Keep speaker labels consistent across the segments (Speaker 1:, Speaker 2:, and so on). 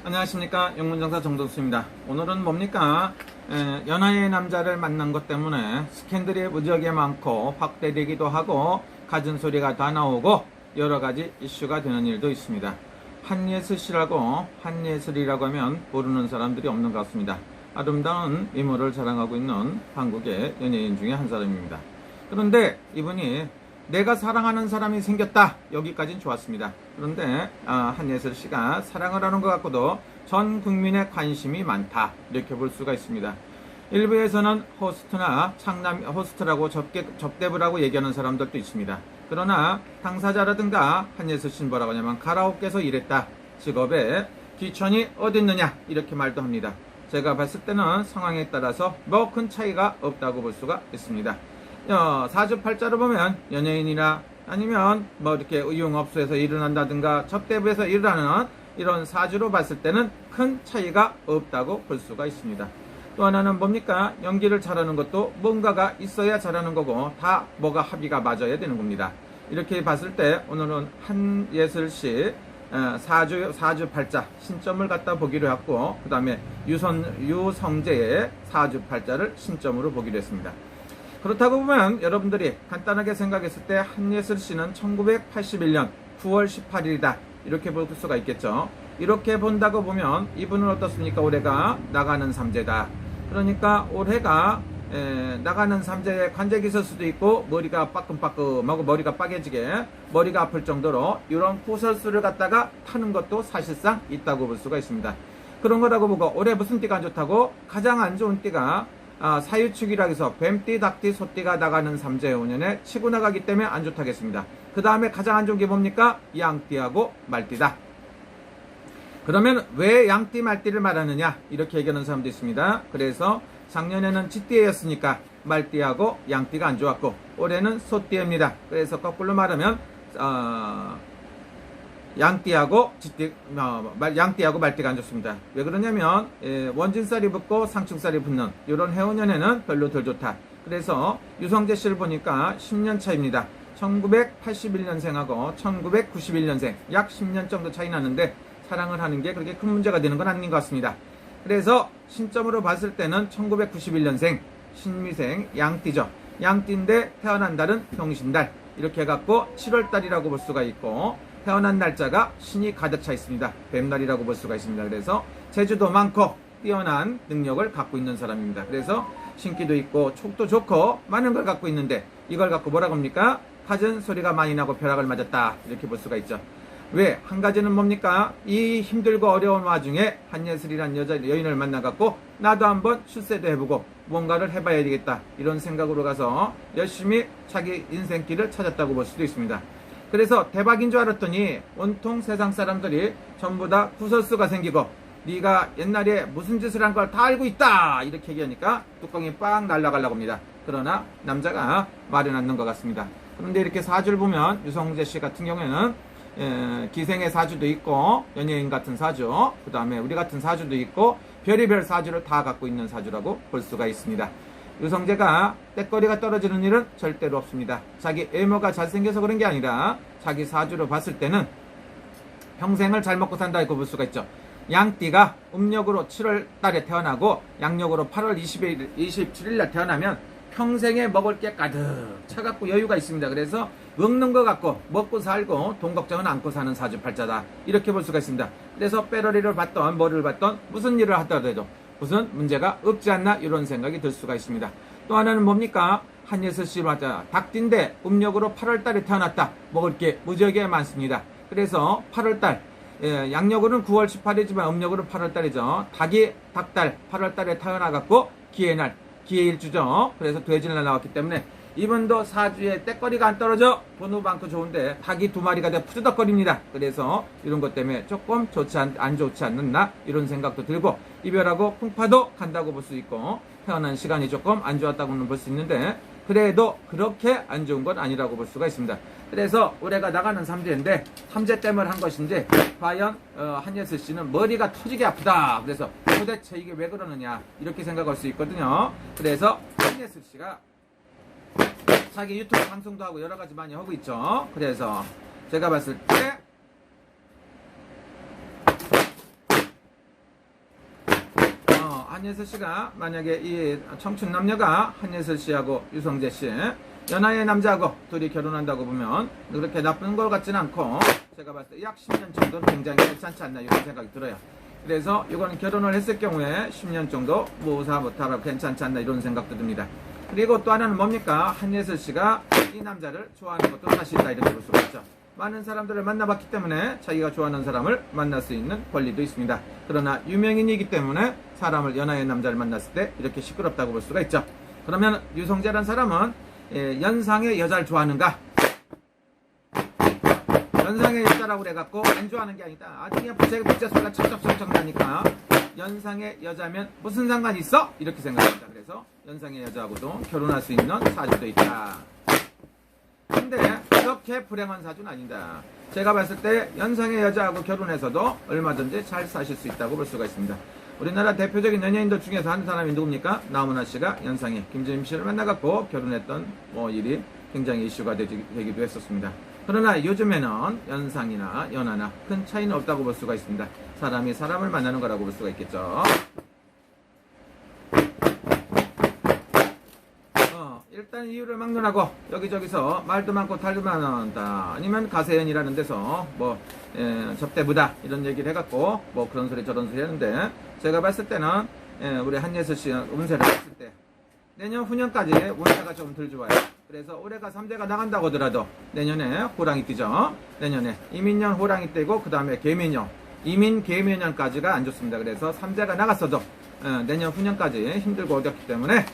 Speaker 1: 안녕하십니까, 영문장사 정동수입니다. 오늘은 뭡니까, 연하의 남자를 만난 것 때문에 스캔들이 무지하게 많고 확대되기도 하고 갖은 소리가 다 나오고 여러가지 이슈가 되는 일도 있습니다. 한예슬씨라고, 한예슬이라고 하면 모르는 사람들이 없는 것 같습니다. 아름다운 미모를 자랑하고 있는 한국의 연예인 중에 한 사람입니다. 그런데 이분이 내가 사랑하는 사람이 생겼다, 여기까지는 좋았습니다. 그런데 한예슬씨가 사랑을 하는 것 같고도 전 국민의 관심이 많다, 이렇게 볼 수가 있습니다. 일부에서는 호스트나 호스트라고 접대부라고 얘기하는 사람들도 있습니다. 그러나 당사자라든가 한예슬씨는 뭐라고 하냐면 가라오케에서 일했다, 직업에 귀천이 어디 있느냐, 이렇게 말도 합니다. 제가 봤을 때는 상황에 따라서 뭐 큰 차이가 없다고 볼 수가 있습니다. 사주팔자로 보면 연예인이나 아니면 뭐 이렇게 의용업소에서 일을 한다든가 접대부에서 일을 하는 이런 사주로 봤을 때는 큰 차이가 없다고 볼 수가 있습니다. 또 하나는 뭡니까? 연기를 잘하는 것도 뭔가가 있어야 잘하는 거고 다 뭐가 합의가 맞아야 되는 겁니다. 이렇게 봤을 때 오늘은 한예슬씨 사주팔자 신점을 갖다 보기로 했고, 그 다음에 유성재의 사주팔자를 신점으로 보기로 했습니다. 그렇다고 보면 여러분들이 간단하게 생각했을 때 한예슬씨는 1981년 9월 18일이다, 이렇게 볼 수가 있겠죠. 이렇게 본다고 보면 이분은 어떻습니까? 올해가 나가는 삼재다. 그러니까 올해가 나가는 삼재에 관절이 있을 수도 있고 머리가 빠끔빠끔하고 머리가 빠개지게 머리가 아플 정도로 이런 구설수를 갖다가 타는 것도 사실상 있다고 볼 수가 있습니다. 그런 거라고 보고 올해 무슨 띠가 안 좋다고? 가장 안 좋은 띠가 사유축이라 해서 뱀띠, 닭띠, 소띠가 나가는 삼재해운년에 치고 나가기 때문에 안 좋다겠습니다. 그 다음에 가장 안 좋은 게 뭡니까? 양띠하고 말띠다. 그러면 왜 양띠, 말띠를 말하느냐, 이렇게 얘기하는 사람도 있습니다. 그래서 작년에는 쥐띠였으니까 말띠하고 양띠가 안 좋았고 올해는 소띠입니다. 그래서 거꾸로 말하면 양띠하고 양띠하고 말띠가 안 좋습니다. 왜 그러냐면 원진살이 붙고 상충살이 붙는 이런 해운년에는 별로 덜 좋다. 그래서 유성재 씨를 보니까 10년 차입니다. 1981년생하고 1991년생 약 10년 정도 차이 나는데 사랑을 하는 게 그렇게 큰 문제가 되는 건 아닌 것 같습니다. 그래서 신점으로 봤을 때는 1991년생 신미생 양띠죠. 양띠인데 태어난 달은 병신달, 이렇게 해갖고 7월달이라고 볼 수가 있고 태어난 날짜가 신이 가득 차 있습니다. 뱀날이라고 볼 수가 있습니다. 그래서 재주도 많고 뛰어난 능력을 갖고 있는 사람입니다. 그래서 신기도 있고 촉도 좋고 많은 걸 갖고 있는데 이걸 갖고 뭐라고 합니까? 갖은 소리가 많이 나고 벼락을 맞았다, 이렇게 볼 수가 있죠. 왜? 한 가지는 뭡니까? 이 힘들고 어려운 와중에 한예슬이란 여인을 만나갖고 나도 한번 출세도 해보고 뭔가를 해봐야 되겠다, 이런 생각으로 가서 열심히 자기 인생길을 찾았다고 볼 수도 있습니다. 그래서 대박인 줄 알았더니 온통 세상 사람들이 전부 다 구설수가 생기고 네가 옛날에 무슨 짓을 한 걸 다 알고 있다, 이렇게 얘기하니까 뚜껑이 빵 날아가려고 합니다. 그러나 남자가 말이 않는 것 같습니다. 그런데 이렇게 사주를 보면 유성재 씨 같은 경우에는 기생의 사주도 있고 연예인 같은 사주, 그 다음에 우리 같은 사주도 있고 별의별 사주를 다 갖고 있는 사주라고 볼 수가 있습니다. 유성재가 때거리가 떨어지는 일은 절대로 없습니다. 자기 외모가 잘생겨서 그런 게 아니라 자기 사주로 봤을 때는 평생을 잘 먹고 산다, 이렇게 볼 수가 있죠. 양띠가 음력으로 7월 달에 태어나고 양력으로 8월 27일 날 태어나면 평생에 먹을 게 가득 차갖고 여유가 있습니다. 그래서 먹는 거 갖고 먹고 살고 돈 걱정은 않고 사는 사주팔자다, 이렇게 볼 수가 있습니다. 그래서 빼러리를 받던 뭐를 받던 무슨 일을 하더라도 무슨 문제가 없지 않나, 이런 생각이 들 수가 있습니다. 또 하나는 뭡니까? 한예슬씨 맞아 닭띠인데 음력으로 8월달에 태어났다, 먹을 게 무지하게 많습니다. 그래서 8월달, 양력으로는 9월 18일이지만 음력으로 8월달이죠. 닭이 닭달 8월달에 태어나갖고 기해날, 기해일주죠. 그래서 돼지날 나왔기 때문에 이분도 사주에 때거리가 안 떨어져 번호 많고 좋은데 닭이 2마리가 돼 푸드덕거립니다. 그래서 이런 것 때문에 조금 안 좋지 않나, 이런 생각도 들고 이별하고 풍파도 간다고 볼 수 있고 태어난 시간이 조금 안 좋았다고는 볼 수 있는데 그래도 그렇게 안 좋은 건 아니라고 볼 수가 있습니다. 그래서 올해가 나가는 삼재인데 삼재 때문에 한 것인지 과연 한예슬 씨는 머리가 터지게 아프다, 그래서 도대체 이게 왜 그러느냐, 이렇게 생각할 수 있거든요. 그래서 한예슬 씨가 자기 유튜브 방송도 하고 여러 가지 많이 하고 있죠. 그래서 제가 봤을 때 한예슬 씨가 만약에 이 청춘 남녀가 한예슬 씨하고 유성재 씨 연하의 남자하고 둘이 결혼한다고 보면 그렇게 나쁜 것 같지는 않고 제가 봤을 때 약 10년 정도는 굉장히 괜찮지 않나 이런 생각이 들어요. 그래서 이건 결혼을 했을 경우에 10년 정도 무사 못하라 괜찮지 않나 이런 생각도 듭니다. 그리고 또 하나는 뭡니까? 한예슬 씨가 이 남자를 좋아하는 것도 사실이다 이렇게 볼 수가 있죠. 많은 사람들을 만나봤기 때문에 자기가 좋아하는 사람을 만날 수 있는 권리도 있습니다. 그러나 유명인이기 때문에 사람을 연하의 남자를 만났을 때 이렇게 시끄럽다고 볼 수가 있죠. 그러면 유성재란 사람은 연상의 여자를 좋아하는가? 연상의 여자라고 그래갖고 안 좋아하는 게 아니다. 아주 그냥 부채 소리가 척척척척 나니까 연상의 여자면 무슨 상관이 있어? 이렇게 생각합니다. 그래서 연상의 여자하고도 결혼할 수 있는 사주도 있다. 근데 그렇게 불행한 사주는 아니다. 제가 봤을 때 연상의 여자하고 결혼해서도 얼마든지 잘 사실 수 있다고 볼 수가 있습니다. 우리나라 대표적인 연예인들 중에서 한 사람이 누굽니까? 나훈아 씨가 연상의 김재임 씨를 만나갖고 결혼했던 일이 굉장히 이슈가 되기도 했었습니다. 그러나 요즘에는 연상이나 연하나 큰 차이는 없다고 볼 수가 있습니다. 사람이 사람을 만나는 거라고 볼 수가 있겠죠. 일단 이유를 막론하고 여기저기서 말도 많고 탈도 많다 아니면 가세연이라는 데서 접대부다 이런 얘기를 해갖고 그런 소리 저런 소리 하는데 제가 봤을 때는 우리 한예슬 씨 운세를 봤을 때 내년 후년까지 운세가 좀 덜 좋아요. 그래서 올해가 3대가 나간다고 하더라도 내년에 호랑이 뛰죠. 내년에 이민년 호랑이 떼고 그 다음에 개미년 이민 개미년까지가 안 좋습니다. 그래서 3대가 나갔어도 내년 후년까지 힘들고 어렵기 때문에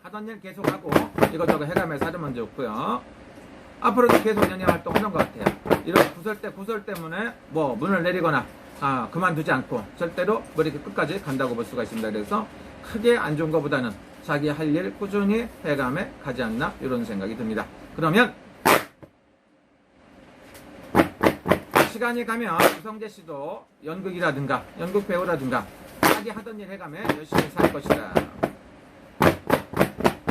Speaker 1: 하던 일 계속하고 이것저것 해가면서 하면 좋고요. 앞으로도 계속 연예 활동하는 것 같아요. 이런 구설 때문에 문을 내리거나 그만두지 않고 절대로 이렇게 끝까지 간다고 볼 수가 있습니다. 그래서 크게 안 좋은 것보다는 자기 할 일 꾸준히 해가며 가지 않나 이런 생각이 듭니다. 그러면 시간이 가면 유성재 씨도 연극이라든가 연극 배우라든가 자기 하던 일 해가며 열심히 살 것이다.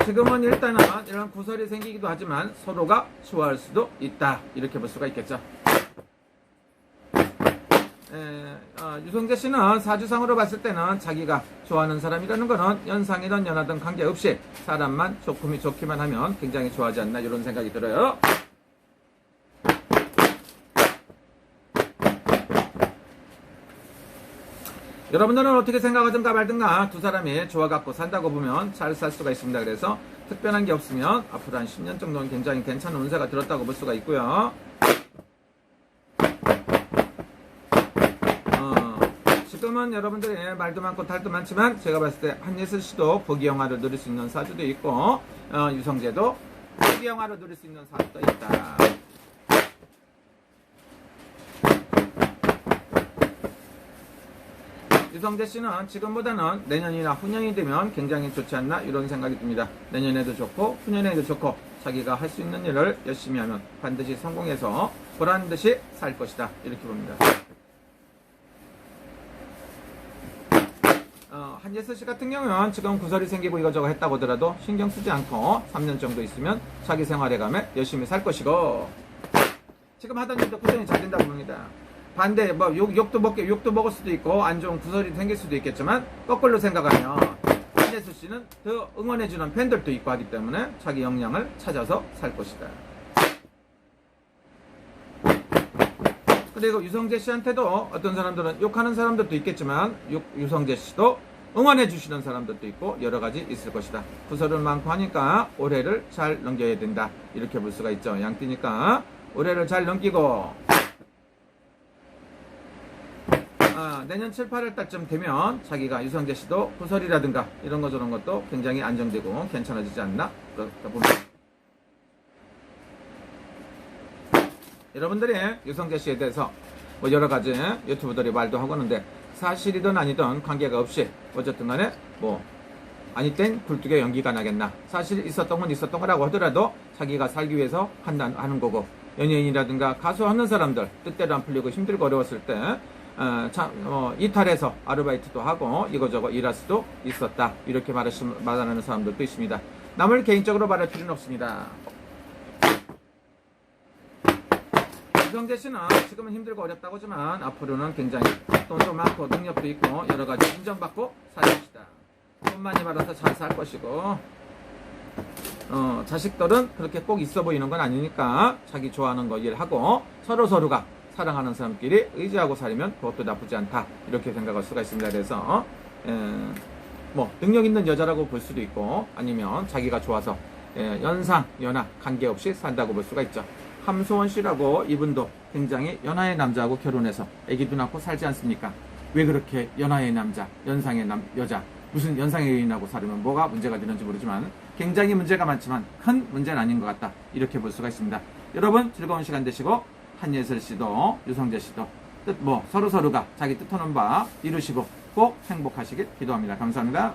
Speaker 1: 지금은 일단은 이런 구설이 생기기도 하지만 서로가 좋아할 수도 있다 이렇게 볼 수가 있겠죠. 유성재 씨는 사주상으로 봤을 때는 자기가 좋아하는 사람이라는 거는 연상이든 연하든 관계없이 사람만 좋기만 하면 굉장히 좋아하지 않나 이런 생각이 들어요. 여러분들은 어떻게 생각하든가 말든가 두 사람이 좋아갖고 산다고 보면 잘 살 수가 있습니다. 그래서 특별한 게 없으면 앞으로 한 10년 정도는 굉장히 괜찮은 운세가 들었다고 볼 수가 있고요. 지금은 여러분들이 말도 많고 탈도 많지만 제가 봤을 때 한예슬 씨도 부귀영화를 누릴 수 있는 사주도 있고 유성재도 부귀영화를 누릴 수 있는 사주도 있다. 유성재 씨는 지금보다는 내년이나 후년이 되면 굉장히 좋지 않나 이런 생각이 듭니다. 내년에도 좋고 후년에도 좋고 자기가 할 수 있는 일을 열심히 하면 반드시 성공해서 보란듯이 살 것이다 이렇게 봅니다. 한예슬 씨 같은 경우는 지금 구설이 생기고 이거저거 했다고 하더라도 신경 쓰지 않고 3년 정도 있으면 자기 생활해가며 열심히 살 것이고 지금 하던 일도 꾸준히 잘 된다고 봅니다. 반대 욕도 먹을 수도 있고 안 좋은 구설이 생길 수도 있겠지만 거꾸로 생각하면 한예슬 씨는 더 응원해주는 팬들도 있고 하기 때문에 자기 역량을 찾아서 살 것이다. 그리고 유성재 씨한테도 어떤 사람들은 욕하는 사람들도 있겠지만 유성재 씨도 응원해 주시는 사람들도 있고 여러 가지 있을 것이다. 구설은 많고 하니까 올해를 잘 넘겨야 된다 이렇게 볼 수가 있죠. 양띠니까 올해를 잘 넘기고 내년 7, 8월 달쯤 되면 자기가 유성재 씨도 구설이라든가 이런 거 저런 것도 굉장히 안정되고 괜찮아지지 않나 그렇다 봅니다. 여러분들이 유성재 씨에 대해서 여러 가지 유튜브들이 말도 하고 하는데 사실이든 아니든 관계가 없이 어쨌든 간에 아니 땐 굴뚝에 연기가 나겠나 사실 있었던 건 있었던 거라고 하더라도 자기가 살기 위해서 하는 거고 연예인이라든가 가수 하는 사람들 뜻대로 안 풀리고 힘들고 어려웠을 때 이탈해서 아르바이트도 하고 이거저거 일할 수도 있었다 이렇게 말하는 사람들도 있습니다. 남을 개인적으로 말할 필요는 없습니다. 유성재 씨는 지금은 힘들고 어렵다고 하지만 앞으로는 굉장히 돈도 많고 능력도 있고 여러 가지 인정받고 살립시다. 돈 많이 받아서 잘 살 것이고 자식들은 그렇게 꼭 있어 보이는 건 아니니까 자기 좋아하는 거 일하고 서로가 사랑하는 사람끼리 의지하고 살면 그것도 나쁘지 않다 이렇게 생각할 수가 있습니다. 그래서 뭐 능력 있는 여자라고 볼 수도 있고 아니면 자기가 좋아서 연상 연하 관계없이 산다고 볼 수가 있죠. 함소원 씨라고 이분도 굉장히 연하의 남자하고 결혼해서 아기도 낳고 살지 않습니까? 왜 그렇게 연하의 남자 연상의 여자 무슨 연상의 여인하고 살으면 뭐가 문제가 되는지 모르지만 굉장히 문제가 많지만 큰 문제는 아닌 것 같다 이렇게 볼 수가 있습니다. 여러분 즐거운 시간 되시고 한예슬 씨도 유성재 씨도 서로가 자기 뜻하는 바 이루시고 꼭 행복하시길 기도합니다. 감사합니다.